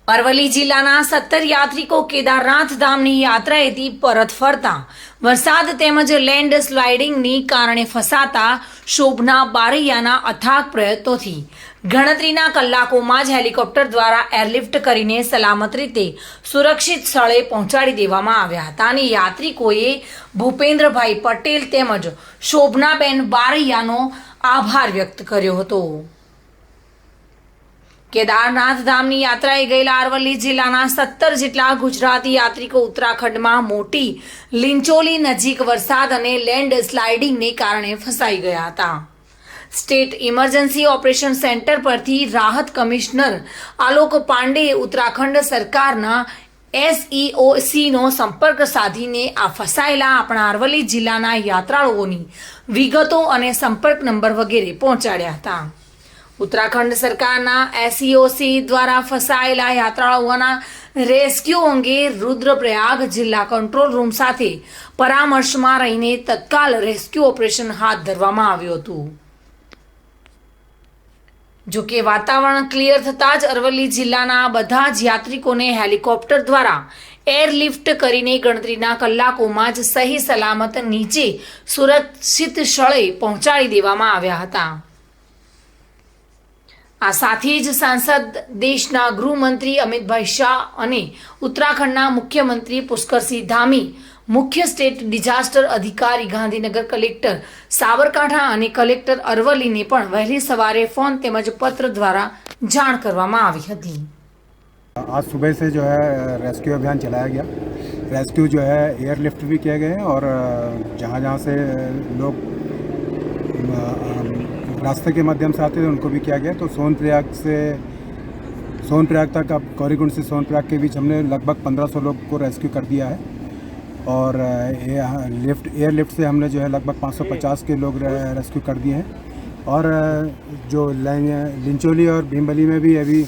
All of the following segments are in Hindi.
અરવલ્લી જિલ્લાના 17 યાત્રિકો કેદારનાથ ધામની યાત્રાએથી પરત ફરતા વરસાદ તેમજ લેન્ડ સ્લાઇડિંગની કારણે ફસાતા શોભના બારૈયાના અથાગ પ્રયત્નોથી ગણતરીના કલાકોમાં જ હેલિકોપ્ટર દ્વારા એરલિફ્ટ કરીને સલામત રીતે સુરક્ષિત સ્થળે પહોંચાડી દેવામાં આવ્યા હતા અને યાત્રિકોએ ભૂપેન્દ્રભાઈ પટેલ તેમજ શોભનાબેન બારૈયાનો આભાર વ્યક્ત કર્યો હતો। કેદારનાથ ધામની યાત્રાએ ગયેલા અરવલ્લી જિલ્લાના 17 જેટલા ગુજરાતી યાત્રિકો ઉત્તરાખંડમાં મોટી લીંચોલી નજીક વરસાદ અને લેન્ડ સ્લાઇડિંગને કારણે ફસાઈ ગયા હતા। સ્ટેટ ઇમરજન્સી ઓપરેશન સેન્ટર પરથી રાહત કમિશનર આલોક પાંડેએ ઉત્તરાખંડ સરકારના SEOCનો સંપર્ક સાધીને આ ફસાયેલા આપણા અરવલ્લી જિલ્લાના યાત્રાળુઓની વિગતો અને સંપર્ક નંબર વગેરે પહોંચાડ્યા હતા। ઉત્તરાખંડ સરકારના SEOC દ્વારા ફસાયેલા યાત્રાળુઓના રેસ્ક્યુ અંગે રુદ્રપ્રયાગ જિલ્લા કંટ્રોલ રૂમ સાથે પરામર્શમાં રહીને તત્કાલ રેસ્ક્યુ ઓપરેશન હાથ ધરવામાં આવ્યું હતું। જોકે વાતાવરણ ક્લિયર થતાં જ અરવલ્લી જિલ્લાના બધા જ યાત્રિકોને હેલિકોપ્ટર દ્વારા એરલિફ્ટ કરીને ગણતરીના કલાકોમાં જ સહી સલામત નીચે સુરક્ષિત સ્થળે પહોંચાડી દેવામાં આવ્યા હતા। આ સાથે જ સાંસદ દેશના ગૃહમંત્રી અમિતભાઈ શાહ અને ઉત્તરાખંડના મુખ્યમંત્રી પુષ્કરસિંહ ધામી, મુખ્ય સ્ટેટ ડિઝાસ્ટર અધિકારી ગાંધીનગર, કલેક્ટર સાબરકાંઠા અને કલેક્ટર અરવલ્લીને પણ વહેલી સવારે ફોન તેમજ પત્ર દ્વારા જાણ કરવામાં આવી હતી। आज सुबह से जो है रेस्क्यू अभियान चलाया गया। रेस्क्यू जो है एयरलिफ्ट भी किए गए हैं और जहाँ जहाँ से लोग रास्ते के माध्यम से आते थे उनको भी किया गया। तो सोनप्रयाग तक, अब गौरीकुंड से सोनप्रयाग के बीच हमने लगभग 1500 लोग को रेस्क्यू कर दिया है और एयरलिफ्ट से हमने जो है लगभग 550 के लोग रेस्क्यू कर दिए हैं। और जो लिंचोली और भीमबली में भी अभी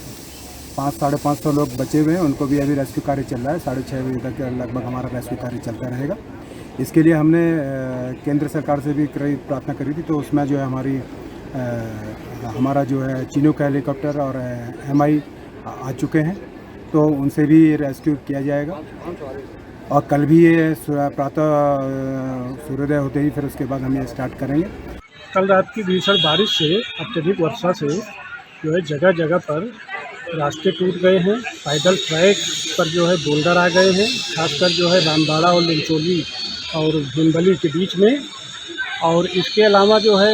500-550 लोग बचे हुए हैं, उनको भी अभी रेस्क्यू कार्य चल रहा है। 6:30 बजे तक लगभग हमारा रेस्क्यू कार्य चलता रहेगा। इसके लिए हमने केंद्र सरकार से भी प्रार्थना करी थी, तो उसमें जो है हमारा जो है चिनूक हेलीकॉप्टर और MI आ चुके हैं, तो उनसे भी रेस्क्यू किया जाएगा। और कल भी ये प्रातः सूर्योदय होते ही फिर उसके बाद हम ये स्टार्ट करेंगे। कल रात की भीषण बारिश से, अत्यधिक वर्षा से जो है जगह जगह पर रास्ते टूट गए हैं। पैदल ट्रैक पर जो है बोल्डर आ गए हैं, खासकर जो है रामबाड़ा और लिंचोली और भीमबली के बीच में। और इसके अलावा जो है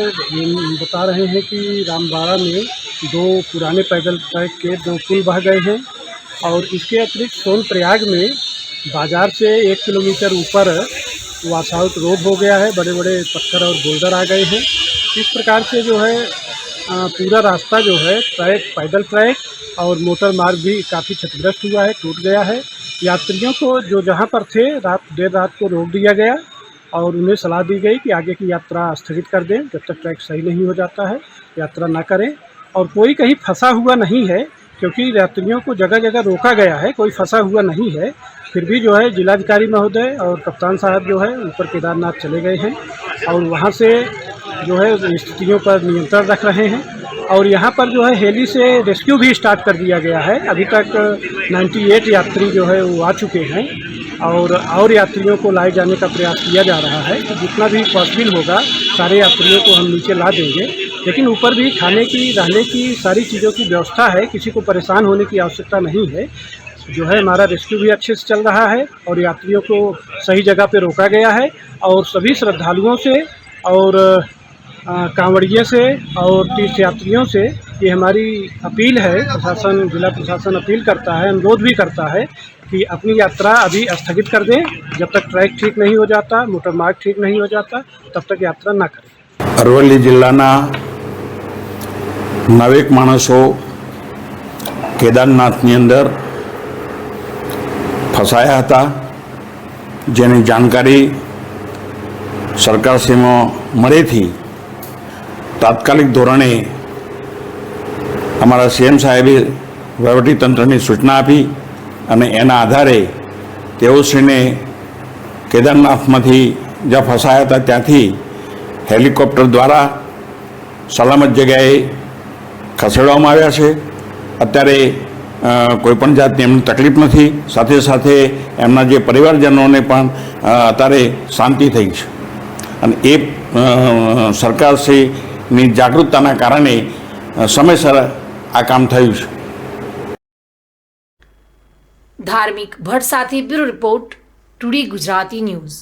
बता रहे हैं कि रामबाड़ा में 2 पुराने पैदल ट्रैक के 2 पुल बह गए हैं। और इसके अतिरिक्त सोनप्रयाग में बाज़ार से 1 किलोमीटर ऊपर वॉशआउट रोड हो गया है, बड़े बड़े पत्थर और बोल्डर आ गए हैं। इस प्रकार से जो है पूरा रास्ता जो है पैदल ट्रैक और मोटर मार्ग भी काफ़ी क्षतिग्रस्त हुआ है, टूट गया है। यात्रियों को जो जहाँ पर थे देर रात को रोक दिया गया और उन्हें सलाह दी गई कि आगे की यात्रा स्थगित कर दें, जब तक ट्रैक सही नहीं हो जाता है यात्रा ना करें। और कोई कहीं फंसा हुआ नहीं है, क्योंकि यात्रियों को जगह जगह रोका गया है, कोई फंसा हुआ नहीं है। फिर भी जो है जिलाधिकारी महोदय और कप्तान साहब जो है ऊपर केदारनाथ चले गए हैं और वहाँ से जो है स्थितियों पर नियंत्रण रख रहे हैं। और यहाँ पर जो है हेली से रेस्क्यू भी स्टार्ट कर दिया गया है। अभी तक 98 यात्री जो है वो आ चुके हैं और यात्रियों को लाए जाने का प्रयास किया जा रहा है। तो जितना भी पॉसिबल होगा सारे यात्रियों को हम नीचे ला देंगे, लेकिन ऊपर भी खाने की, रहने की सारी चीज़ों की व्यवस्था है, किसी को परेशान होने की आवश्यकता नहीं है। जो है हमारा रेस्क्यू भी अच्छे से चल रहा है और यात्रियों को सही जगह पे रोका गया है। और सभी श्रद्धालुओं से और कांवड़िए से और तीर्थयात्रियों से ये हमारी अपील है, जिला प्रशासन अपील करता है, अनुरोध भी करता है कि अपनी यात्रा अभी स्थगित कर दें। जब तक ट्रैक ठीक नहीं हो जाता, मोटर मार्ग ठीक नहीं हो जाता, तब तक यात्रा ना करें। अरवल्ली जिल्लाना 9 माणसों केदारनाथनी अंदर फसाया था, जेनी जानकारी सरकारश्रीमां मळी थी। तात्कालिक धोरणे अमरा CM साहेबे वहीवटीतंत्रनी सूचना आपी અને એના આધારે તેઓશ્રીને કેદારનાથમાંથી જ્યાં ફસાયા હતા ત્યાંથી હેલિકોપ્ટર દ્વારા સલામત જગ્યાએ ખસેડવામાં આવ્યા છે। અત્યારે કોઈ પણ જાતની એમને તકલીફ નથી. સાથે સાથે એમના જે પરિવારજનોને પણ અત્યારે શાંતિ થઈ છે અને એ સરકારશ્રીની જાગૃતતાના કારણે સમયસર આ કામ થયું છે. ધાર્મિક ભટ્ટ સાથે bureau report today Gujarati news.